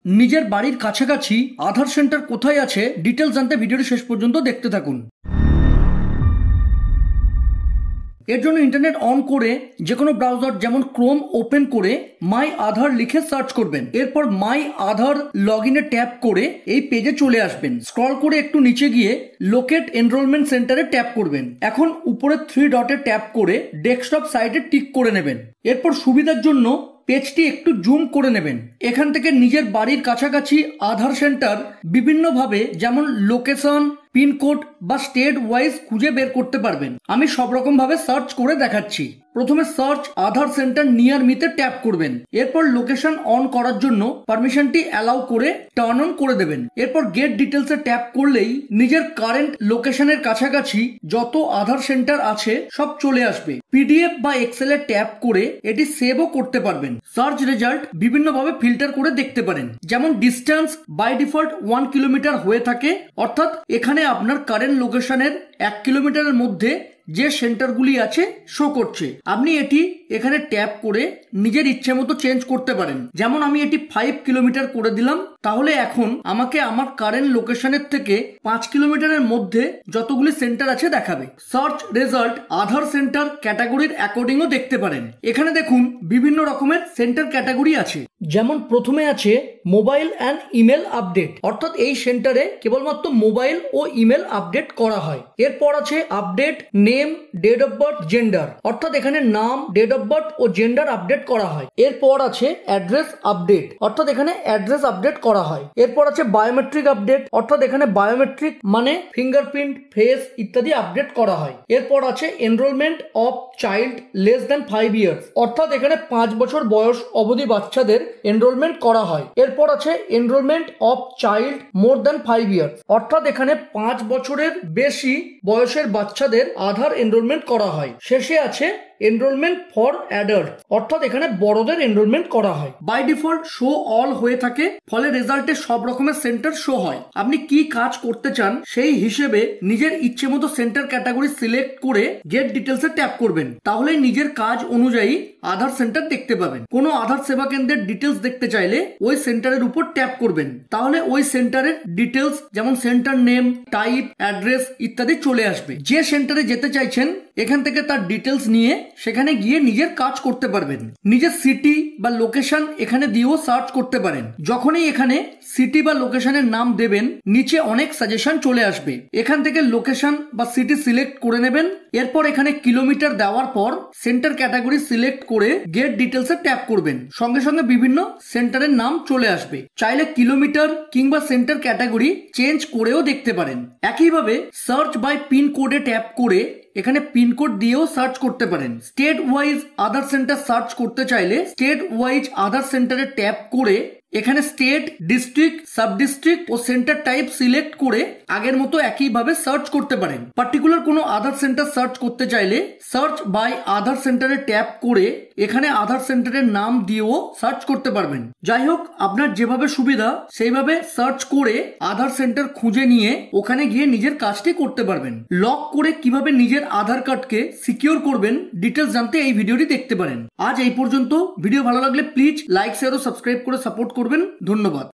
নিজের বাড়ির কাছাকাছি আধার সেন্টার কোথায় আছে ডিটেলস জানতে ভিডিওটি শেষ পর্যন্ত দেখতে থাকুন। এর জন্য ইন্টারনেট অন করে যে কোনো ব্রাউজার যেমন ক্রোম ওপেন করে মাই আধার লিখে সার্চ করবেন। এরপর মাই আধার লগ ইনে ট্যাপ করে এই পেজে চলে আসবেন। স্ক্রল করে একটু নিচে গিয়ে লোকেট এনরোলমেন্ট সেন্টারে ট্যাপ করবেন। এখন উপরে 3 ডটে ট্যাপ করে ডেস্কটপ সাইটে টিক করে নেবেন। এরপর সুবিধার জন্য পেজটি একটু জুম করে নেবেন। এখান থেকে নিজের বাড়ির কাছাকাছি আধার সেন্টার বিভিন্নভাবে যেমন লোকেশন, পিনকোড বা স্টেট ওয়াইজ খুঁজে বের করতে পারবেন। আমি সব রকম ভাবে সার্চ করে দেখাচ্ছি। প্রথমে সার্চ আধার সেন্টার নিয়ার মিতে ট্যাপ করবেন। এরপর লোকেশন অন করার জন্য পারমিশনটি অ্যালাউ করে টার্ন অন করে দেবেন। এরপর গেট ডিটেলসে ট্যাপ করলেই নিজের কারেন্ট লোকেশনের কাছাকাছি যত আধার সেন্টার আছে সব চলে আসবে। পিডিএফ বা এক্সেল এ ট্যাপ করে এটি সেভও করতে পারবেন। সার্চ রেজাল্ট বিভিন্নভাবে ফিল্টার করে দেখতে পারেন। যেমন ডিস্টেন্স বাই ডিফল্ট 1 কিলোমিটার হয়ে থাকে, অর্থাৎ এখানে আপনার কারেন্ট লোকেশনের 1 কিলোমিটারের মধ্যে যে সেন্টারগুলি আছে শো করছে। আপনি এটি এখানে ট্যাপ করে নিজের ইচ্ছে মতো চেঞ্জ করতে পারেন। যেমন আমি এটি 5 কিলোমিটার করে দিলাম, তাহলে এখন আমাকে আমার কারেন্ট লোকেশনের থেকে 5 কিলোমিটারের মধ্যে যতগুলি সেন্টার আছে দেখাবে। সার্চ রেজাল্ট আধার সেন্টার ক্যাটাগরির অ্যাকর্ডিংও দেখতে পারেন। এখানে দেখুন বিভিন্ন রকমের সেন্টার ক্যাটাগরি আছে। যেমন প্রথমে আছে মোবাইল অ্যান্ড ইমেল আপডেট, অর্থাৎ এই সেন্টারে কেবলমাত্র মোবাইল ও ইমেল আপডেট করা হয়। এরপর আছে update name, date of birth, gender, অর্থাৎ এখানে নাম, ডেট অফ বার্থ ও জেন্ডার আপডেট করা হয়। এরপর আছে অ্যাড্রেস আপডেট, অর্থাৎ এখানে অ্যাড্রেস আপডেট করা হয়। এরপর আছে বায়োমেট্রিক আপডেট, অর্থাৎ এখানে বায়োমেট্রিক মানে ফিঙ্গারপ্রিন্ট, ফেস ইত্যাদি আপডেট করা হয়। এরপর আছে enrolment of child less than 5 years, অর্থাৎ এখানে 5 বছর বয়স অবধি বাচ্চাদের এনরোলমেন্ট করা হয়। এরপর আছে enrolment of child more than 5 years, অর্থাৎ এখানে 5 বছরের বেশি বয়সের বাচ্চাদের আধার এনরোলমেন্ট করা হয়। শেষে আছে এনরোলমেন্ট ফর অ্যাডাল্ট, অর্থাৎ এখানে বড়দের এনরোলমেন্ট করা হয়। বাই ডিফল্ট শো অল হয়ে থাকে, ফলে রেজাল্টে সব রকমের সেন্টার শো হয়। আপনি কি কাজ করতে চান সেই হিসেবে নিজের ইচ্ছে মতো সেন্টার ক্যাটাগরি সিলেক্ট করে গেট ডিটেলসে ট্যাপ করবেন। তাহলে নিজের কাজ অনুযায়ী আধার সেন্টার দেখতে পাবেন। কোনো আধার সেবা কেন্দ্রের ডিটেলস দেখতে চাইলে ওই সেন্টারের উপর ট্যাপ করবেন। তাহলে ওই সেন্টারের ডিটেলস যেমন সেন্টার নেম, টাইপ, অ্যাড্রেস ইত্যাদি চলে আসবে। যে সেন্টারে যেতে চাইছেন এখান থেকে তার ডিটেলস নিয়ে সেখানে গিয়ে নিজের কাজ করতে পারবেন। নিজের সিটি বা লোকেশন এখানে দিয়েও সার্চ করতে পারেন। যখনই এখানে সিটি বা লোকেশনের নাম দেবেন নিচে অনেক সাজেশন চলে আসবে। এখান থেকে লোকেশন বা সিটি সিলেক্ট করে নেবেন। এরপর এখানে কিলোমিটার দেওয়ার পর সেন্টার ক্যাটাগরি সিলেক্ট করে গেট ডিটেলসে ট্যাপ করবেন। সঙ্গে সঙ্গে বিভিন্ন সেন্টারের নাম চলে আসবে। চাইলে কিলোমিটার কিংবা সেন্টার ক্যাটাগরি চেঞ্জ করেও দেখতে পারেন। একইভাবে সার্চ বাই পিন কোডে ট্যাপ করে এখানে পিনকোড দিয়েও সার্চ করতে পারেন। স্টেট ওয়াইজ আধার সেন্টার সার্চ করতে চাইলে স্টেট ওয়াইজ আধার সেন্টারে ট্যাপ করে এখানে স্টেট, ডিস্ট্রিক্ট, সাব ডিস্ট্রিক্ট ও সেন্টার টাইপ সিলেক্ট করে আগের মতো একইভাবে সার্চ করতে পারেন। পার্টিকুলার কোনো আধার সেন্টার সার্চ করতে চাইলে সার্চ বাই আধার সেন্টারে ট্যাপ করে এখানে আধার সেন্টারের নাম দিয়েও সার্চ করতে পারবেন। যাই হোক, আপনার যেভাবে সুবিধা সেইভাবে সার্চ করে আধার সেন্টার খুঁজে নিয়ে ওখানে গিয়ে নিজের কাজটি করতে পারবেন। লক করে কিভাবে নিজের আধার কার্ডকে সিকিউর করবেন ডিটেলস জানতে এই ভিডিওটি দেখতে পারেন। আজ এই পর্যন্ত। ভিডিও ভালো লাগলে প্লিজ লাইক, শেয়ার ও সাবস্ক্রাইব করে সাপোর্ট করবেন। ধন্যবাদ।